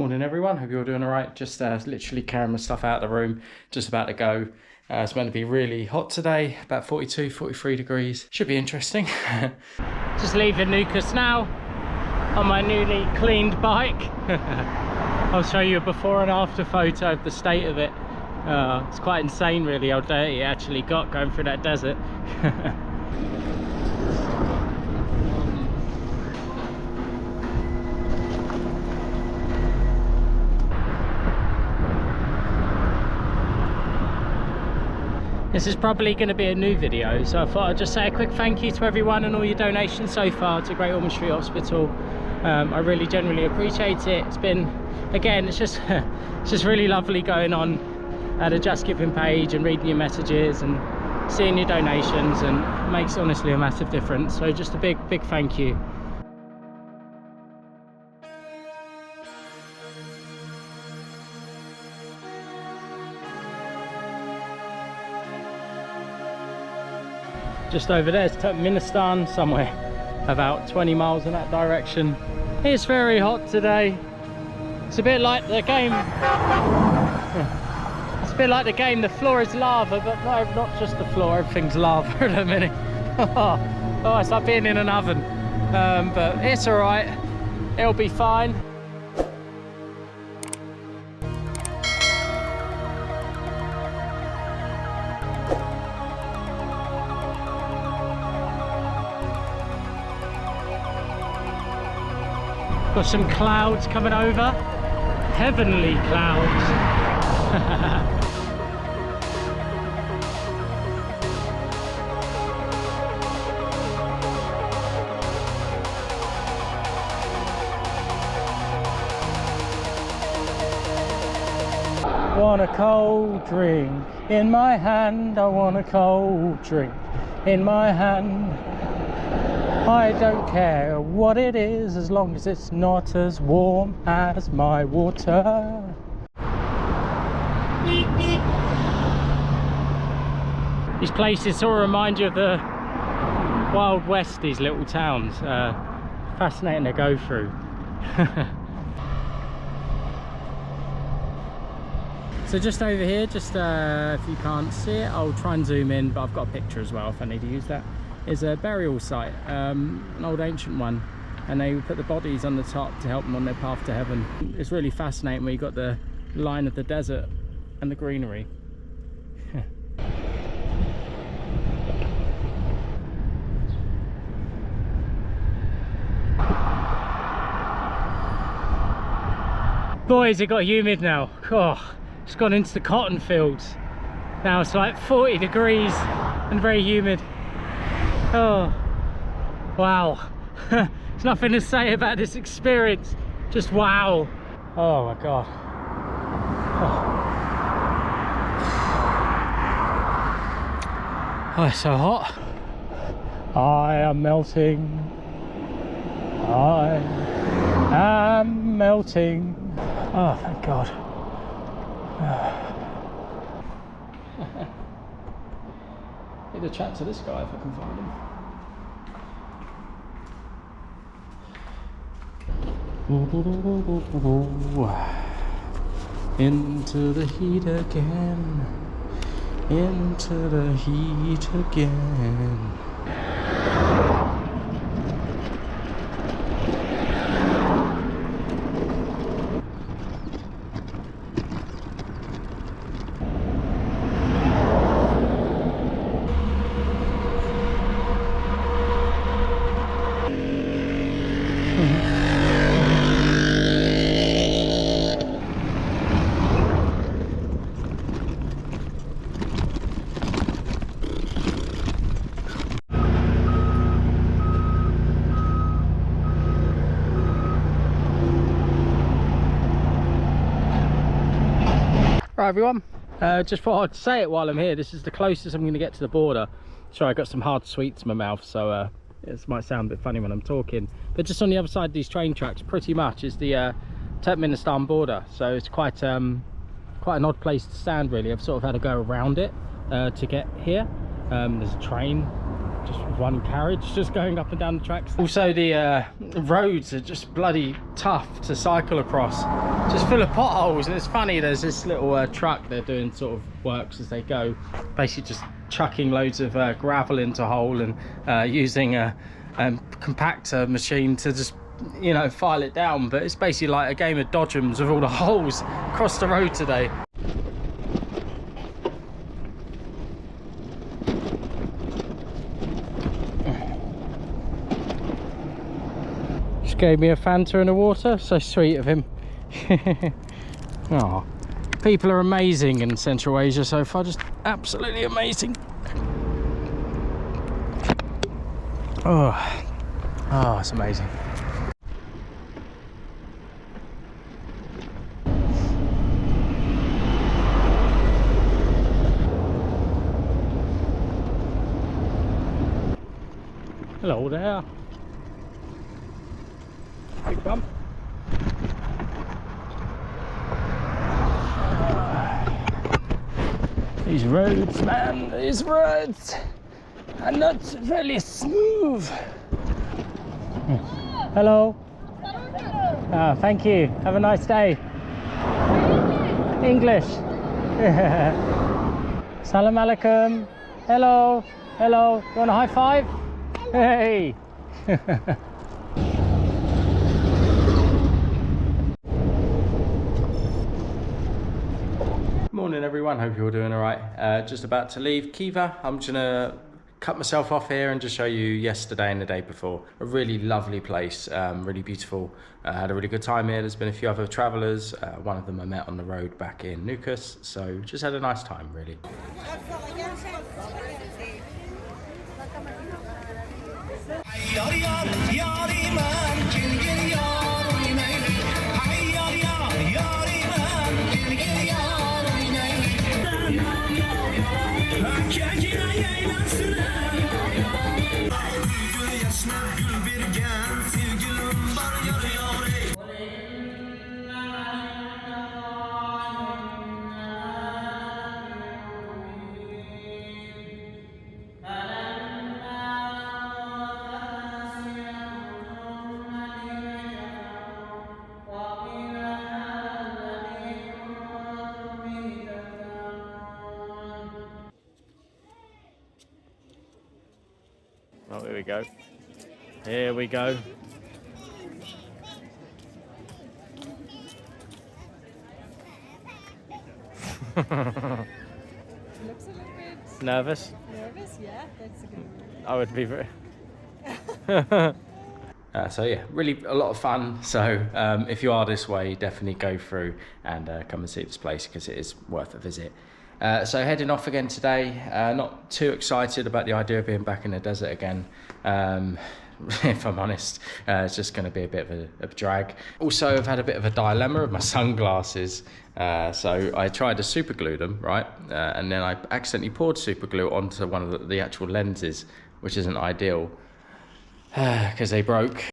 Morning everyone, hope you're all doing alright. Just literally carrying my stuff out of the room, just about to go. It's meant to be really hot today, about 42, 43 degrees. Should be interesting. Just leaving Nukus now on my newly cleaned bike. I'll show you a before and after photo of the state of it. It's quite insane really how dirty it actually got going through that desert. This is probably going to be a new video, so I thought I'd just say a quick thank you to everyone and all your donations so far to Great Ormond Street Hospital. I really genuinely appreciate it. It's been, again, it's just really lovely going on at a Just Giving page and reading your messages and seeing your donations, and it makes honestly a massive difference. So just a big thank you. Just over there is Turkmenistan, somewhere about 20 miles in that direction. It's very hot today. It's a bit like the game. It's a bit like the game. The floor is lava, but no, not just the floor. Everything's lava at the minute. Oh, it's like being in an oven. But it's all right. It'll be fine. Got some clouds coming over, heavenly clouds. Want a cold drink in my hand, I want a cold drink in my hand. I don't care what it is, as long as it's not as warm as my water. These places sort of remind you of the Wild West, these little towns. Fascinating to go through. So just over here, just if you can't see it, I'll try and zoom in, but I've got a picture as well if I need to use that. Is a burial site, an old ancient one, and they put the bodies on the top to help them on their path to heaven. It's really fascinating where you got the line of the desert and the greenery. Boys, it got humid now. Oh, it's gone into the cotton fields. Now it's like 40 degrees and very humid. Oh, wow. There's nothing to say about this experience. Just wow. Oh my God. Oh, it's so hot. I am melting. I am melting. Oh, thank God. Need to chat to this guy if I can find him. Into the heat again. Into the heat again. Right everyone, just thought I'd say it while I'm here. This is the closest I'm going to get to the border. Sorry, I got some hard sweets in my mouth, so it might sound a bit funny when I'm talking. But just on the other side of these train tracks, pretty much is the Turkmenistan border. So it's quite an odd place to stand really. I've sort of had to go around it to get here. There's a train just one carriage just going up and down the tracks. Also the roads are just bloody tough to cycle across, just full of potholes. And it's funny, there's this little truck, they're doing sort of works as they go, basically just chucking loads of gravel into a hole and using a compactor machine to just, you know, file it down. But it's basically like a game of dodgems with all the holes across the road today. Just gave me a Fanta and a water, so sweet of him. Oh, people are amazing in Central Asia so far, just absolutely amazing. Oh, it's amazing. Hello there. Big bump. These roads, man, these roads are not very smooth. Hello. Thank you. Have a nice day. English. Salam alaikum. Hello. Hello. You want a high five? Hey. Morning everyone, hope you're all doing all right. Just about to leave Khiva. I'm just gonna cut myself off here and just show you yesterday and the day before. A really lovely place, really beautiful. Had a really good time here. There's been a few other travellers. One of them I met on the road back in Nukus, so just had a nice time really. Oh, here we go. Here we go. Looks a little bit Nervous? nervous, yeah, that's a good one. I would be very... so yeah, really a lot of fun. So if you are this way, definitely go through and come and see this place because it is worth a visit. So heading off again today, not too excited about the idea of being back in the desert again. If I'm honest, it's just going to be a bit of a drag. Also, I've had a bit of a dilemma with my sunglasses. So I tried to super glue them, right? And then I accidentally poured super glue onto one of the actual lenses, which isn't ideal because they broke.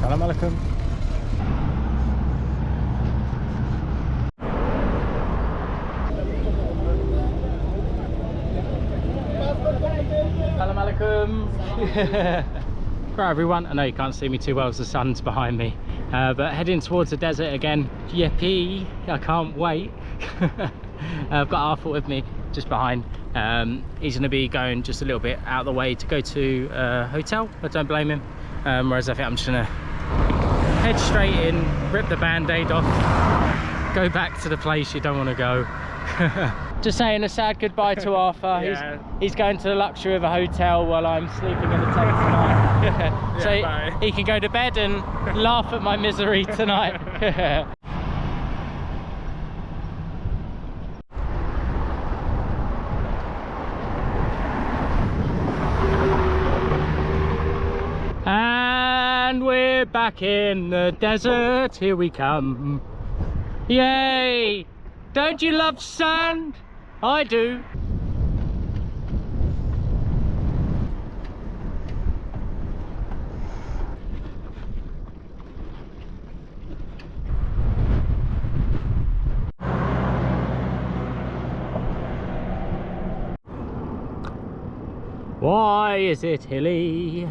Salam alaikum. Salam alaikum. Right everyone, I know you can't see me too well as the sun's behind me, but heading towards the desert again. Yippee, I can't wait. I've got Arthur with me just behind. He's going to be going just a little bit out of the way to go to a hotel. I don't blame him. Whereas I think I'm just going to head straight in, rip the band-aid off, go back to the place you don't want to go. Just saying a sad goodbye to Arthur. Yeah. He's going to the luxury of a hotel while I'm sleeping in the tent tonight. So yeah, he can go to bed and laugh at my misery tonight. And we're back in the desert, here we come. Yay! Don't you love sand? I do. Why is it hilly?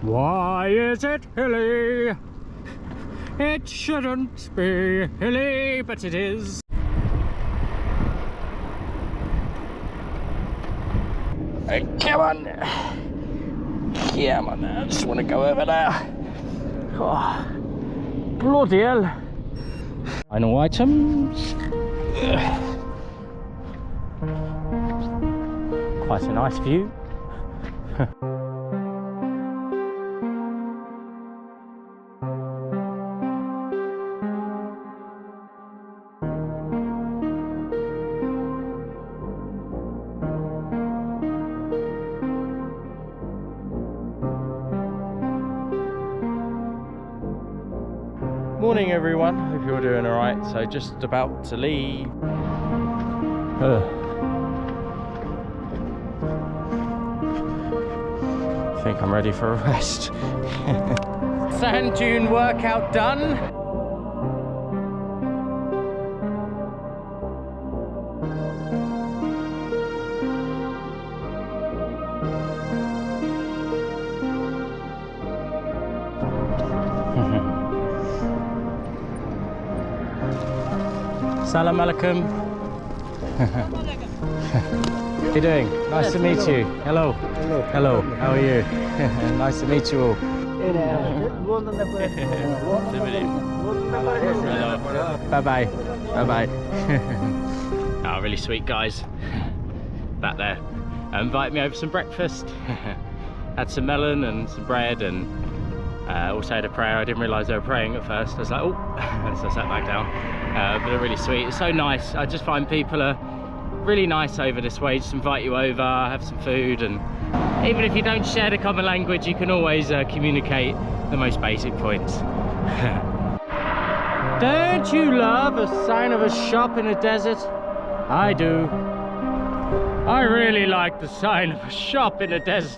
Why is it hilly? It shouldn't be hilly, but it is. Hey, come on. Come on, I just want to go over there. Oh, bloody hell. Final items. Quite a nice view. Morning everyone, hope you're doing alright. So just about to leave. I think I'm ready for a rest. Sand dune workout done. Salam alaikum. How you doing? Nice to meet you. Hello. Hello. Hello. How are you? Nice to meet you all. Bye bye. Bye bye. Oh, really sweet guys. Back there. Invited me over some breakfast. Had some melon and some bread, and also had a prayer. I didn't realise they were praying at first. I was like, oh, so I sat back down. But they're really sweet. It's so nice. I just find people are really nice over this way. Just invite you over, have some food, and even if you don't share the common language, you can always communicate the most basic points. Don't you love a sign of a shop in a desert? I do. I really like the sign of a shop in a desert.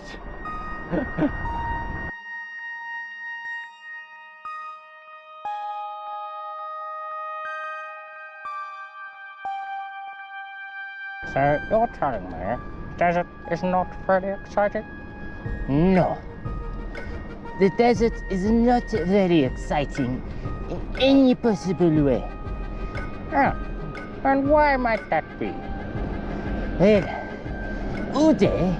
So you're telling me desert is not very exciting? No. The desert is not very exciting in any possible way. Ah, and why might that be? Well, all day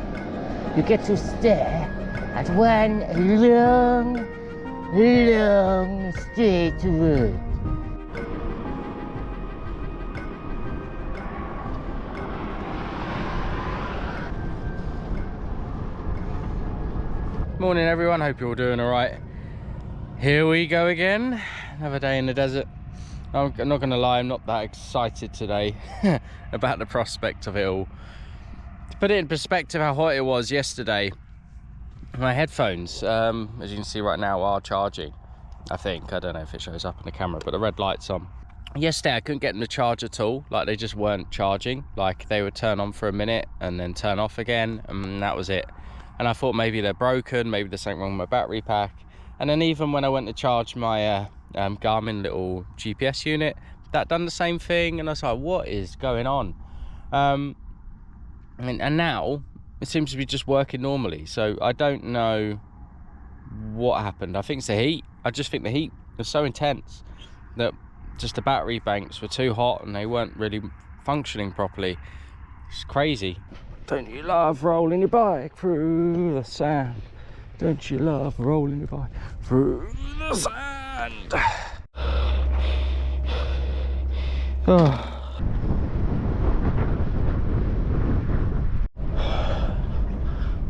you get to stare at one long, long straight road. Morning everyone, hope you're all doing alright. Here we go again, another day in the desert. I'm not gonna lie, I'm not that excited today about the prospect of it all. To put it in perspective how hot it was yesterday, my headphones, as you can see right now, are charging. I think, I don't know if it shows up in the camera, but the red light's on. Yesterday I couldn't get them to charge at all, like they just weren't charging. Like they would turn on for a minute and then turn off again, and that was it. And I thought maybe they're broken, maybe there's something wrong with my battery pack. And then even when I went to charge my Garmin little GPS unit, that done the same thing, and I was like, what is going on? And now it seems to be just working normally, so I don't know what happened. I think it's the heat. I just think the heat was so intense that just the battery banks were too hot and they weren't really functioning properly. It's crazy. Don't you love rolling your bike through the sand? Don't you love rolling your bike through the sand? Oh.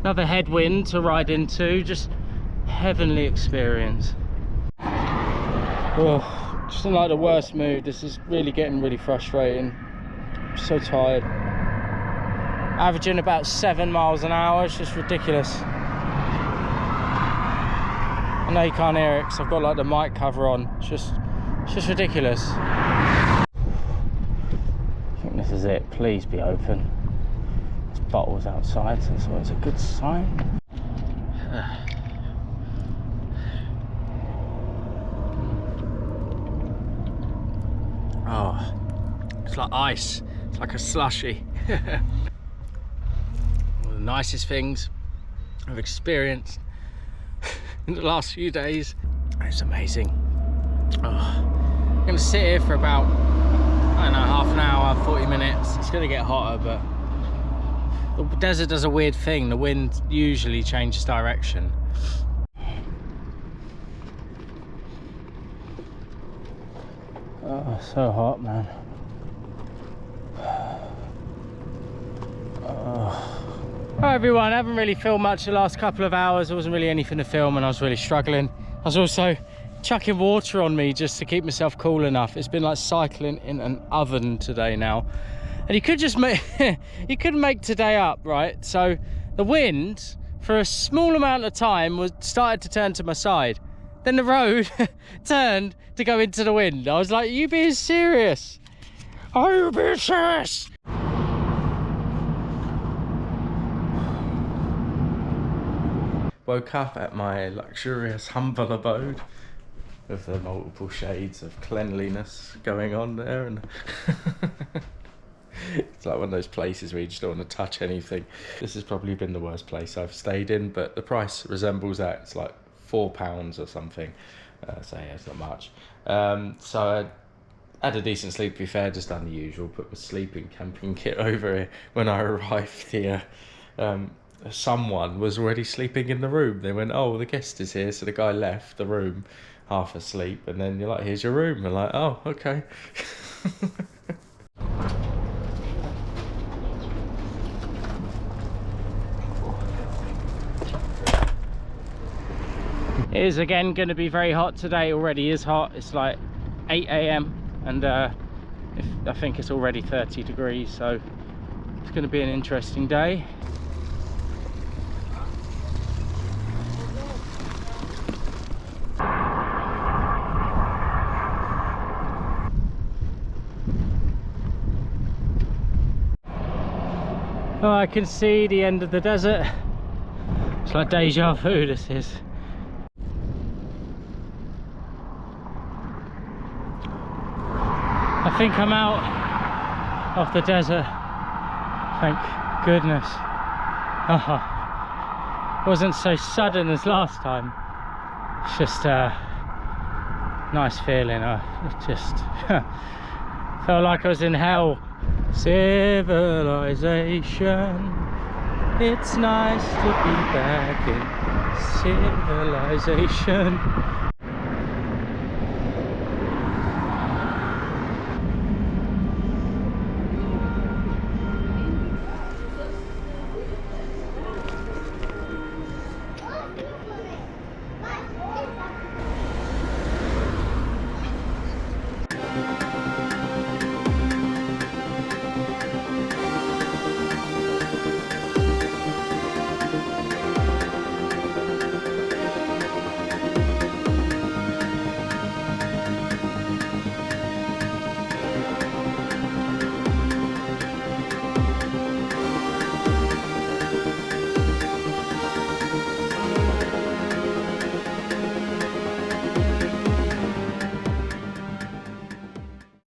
Another headwind to ride into, just heavenly experience. Oh, just in like the worst mood. This is really getting really frustrating. I'm so tired. Averaging about 7 miles an hour, it's just ridiculous. I know you can't hear it because I've got like the mic cover on. It's just It's just ridiculous. I think this is it. Please be open. There's bottles outside, so that's always a good sign. Oh, it's like ice. It's like a slushy. One of the nicest things I've experienced in the last few days. It's amazing. Oh, I'm gonna sit here for about, I don't know, half an hour, 40 minutes. It's gonna get hotter, but the desert does a weird thing. The wind usually changes direction. Oh, so hot, man. Hi everyone, I haven't really filmed much the last couple of hours. There wasn't really anything to film and I was really struggling. I was also chucking water on me just to keep myself cool enough. It's been like cycling in an oven today now. And you could just make, you could make today up, right? So the wind, for a small amount of time, started to turn to my side. Then the road turned to go into the wind. I was like, are you being serious? Are you being serious? Woke up at my luxurious, humble abode with the multiple shades of cleanliness going on there, and it's like one of those places where you just don't want to touch anything. This has probably been the worst place I've stayed in, but the price resembles that. It's like £4 or something, so yeah, it's not much. So I had a decent sleep, to be fair, just done the usual, put my sleeping camping kit over here. When I arrived here, someone was already sleeping in the room. They went, oh, the guest is here, so the guy left the room half asleep, and then you're like, here's your room. We're like, oh, okay. It is again going to be very hot today. It already is hot. It's like 8 AM and I think it's already 30 degrees, so it's going to be an interesting day. Oh, I can see the end of the desert. It's like deja vu, this is. I think I'm out of the desert, thank goodness. Oh, wasn't so sudden as last time. It's just a nice feeling. It just felt like I was in hell. Civilization, it's nice to be back in civilization.